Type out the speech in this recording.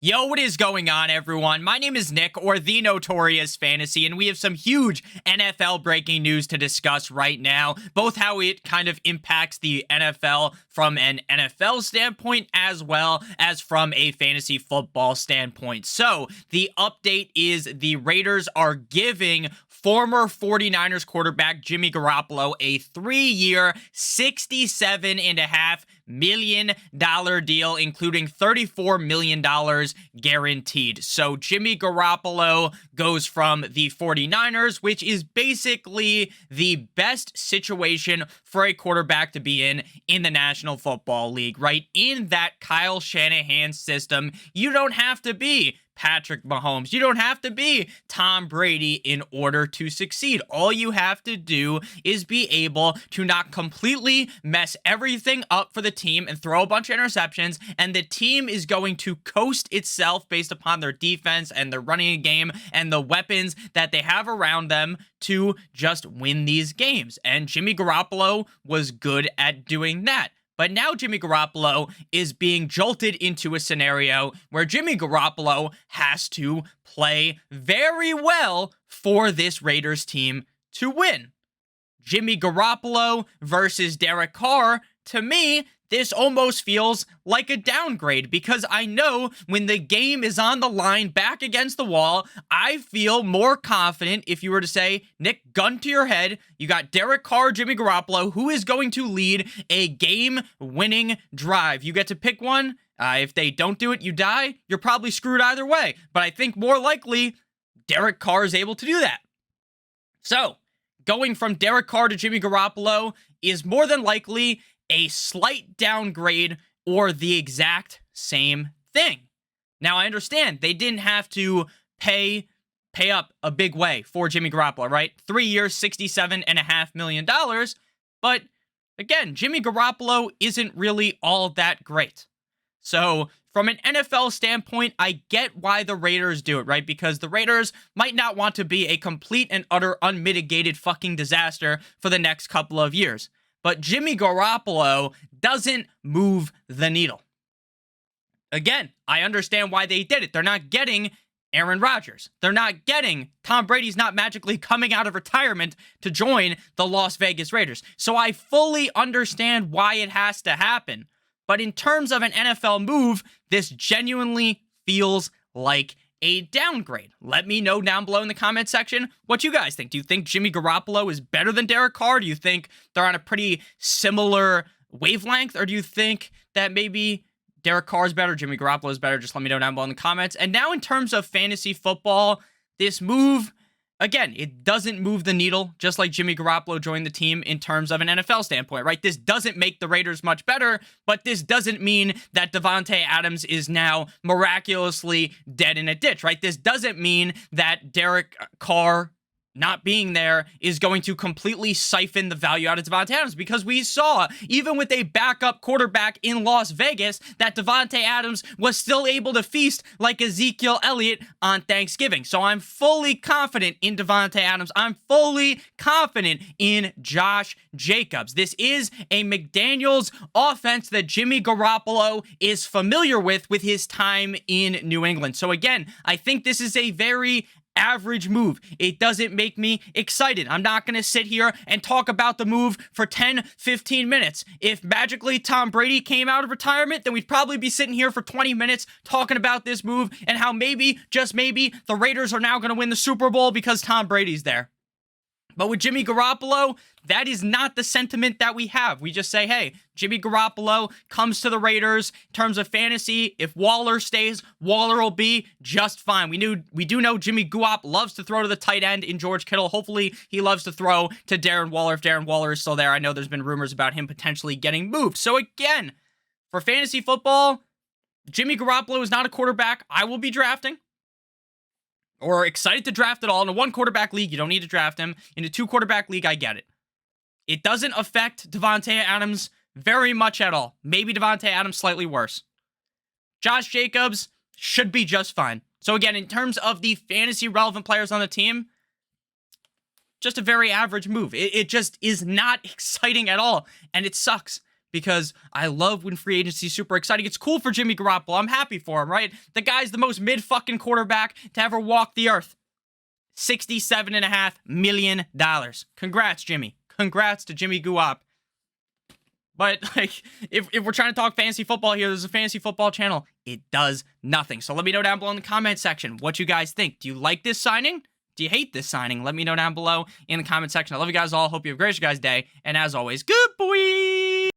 Yo, what is going on, everyone? My name is Nick, or The Notorious Fantasy, and we have some huge NFL breaking news to discuss right now, both how it kind of impacts the NFL from an NFL standpoint, as well as from a fantasy football standpoint. So, the update is the Raiders are giving former 49ers quarterback Jimmy Garoppolo a 3-year, $67.5 million deal, including $34 million guaranteed. So Jimmy Garoppolo goes from the 49ers, which is basically the best situation for a quarterback to be in the National Football League, right? In that Kyle Shanahan system, you don't have to be Patrick Mahomes. You don't have to be Tom Brady in order to succeed. All you have to do is be able to not completely mess everything up for the team and throw a bunch of interceptions, and the team is going to coast itself based upon their defense and their running game and the weapons that they have around them to just win these games. And Jimmy Garoppolo was good at doing that. But now Jimmy Garoppolo is being jolted into a scenario where Jimmy Garoppolo has to play very well for this Raiders team to win. Jimmy Garoppolo versus Derek Carr, to me, this almost feels like a downgrade, because I know when the game is on the line back against the wall, I feel more confident if you were to say, Nick, gun to your head, you got Derek Carr, Jimmy Garoppolo, who is going to lead a game-winning drive. You get to pick one. If they don't do it, you die. You're probably screwed either way. But I think more likely, Derek Carr is able to do that. So, going from Derek Carr to Jimmy Garoppolo is more than likely a slight downgrade or the exact same thing. Now, I understand they didn't have to pay up a big way for Jimmy Garoppolo, right? 3 years, $67.5 million. But again, Jimmy Garoppolo isn't really all that great. So from an NFL standpoint, I get why the Raiders do it, right? Because the Raiders might not want to be a complete and utter unmitigated fucking disaster for the next couple of years. But Jimmy Garoppolo doesn't move the needle. Again, I understand why they did it. They're not getting Aaron Rodgers. They're not getting Tom Brady's not magically coming out of retirement to join the Las Vegas Raiders. So I fully understand why it has to happen. But in terms of an NFL move, this genuinely feels like a downgrade. Let me know down below in the comment section what you guys think. Do you think Jimmy Garoppolo is better than Derek Carr? Do you think they're on a pretty similar wavelength? Or do you think that maybe Derek Carr is better, Jimmy Garoppolo is better? Just let me know down below in the comments. And now in terms of fantasy football, this move, again, it doesn't move the needle, just like Jimmy Garoppolo joined the team in terms of an NFL standpoint, right? This doesn't make the Raiders much better, but this doesn't mean that Davante Adams is now miraculously dead in a ditch, right? This doesn't mean that Derek Carr not being there is going to completely siphon the value out of Davante Adams, because we saw, even with a backup quarterback in Las Vegas, that Davante Adams was still able to feast like Ezekiel Elliott on Thanksgiving. So I'm fully confident in Davante Adams. I'm fully confident in Josh Jacobs. This is a McDaniels offense that Jimmy Garoppolo is familiar with his time in New England. So again, I think this is a very average move. It doesn't make me excited. I'm not going to sit here and talk about the move for 10, 15 minutes. If magically Tom Brady came out of retirement, then we'd probably be sitting here for 20 minutes talking about this move and how maybe, just maybe, the Raiders are now going to win the Super Bowl because Tom Brady's there. But with Jimmy Garoppolo, that is not the sentiment that we have. We just say, hey, Jimmy Garoppolo comes to the Raiders. In terms of fantasy, if Waller stays, Waller will be just fine. We do know Jimmy Garoppolo loves to throw to the tight end in George Kittle. Hopefully, he loves to throw to Darren Waller if Darren Waller is still there. I know there's been rumors about him potentially getting moved. So again, for fantasy football, Jimmy Garoppolo is not a quarterback I will be drafting or excited to draft at all. In a 1-quarterback league, you don't need to draft him. In a 2-quarterback league, I get it. It doesn't affect Davante Adams very much at all. Maybe Davante Adams slightly worse. Josh Jacobs should be just fine. So again, in terms of the fantasy relevant players on the team, just a very average move. It just is not exciting at all, and it sucks because I love when free agency is super exciting. It's cool for Jimmy Garoppolo. I'm happy for him, right? The guy's the most mid-fucking quarterback to ever walk the earth. $67.5 million. Congrats, Jimmy. Congrats to Jimmy Guap. But, like, if we're trying to talk fantasy football here, there's a fantasy football channel. It does nothing. So let me know down below in the comment section what you guys think. Do you like this signing? Do you hate this signing? Let me know down below in the comment section. I love you guys all. Hope you have a great guys' day. And as always, good boy.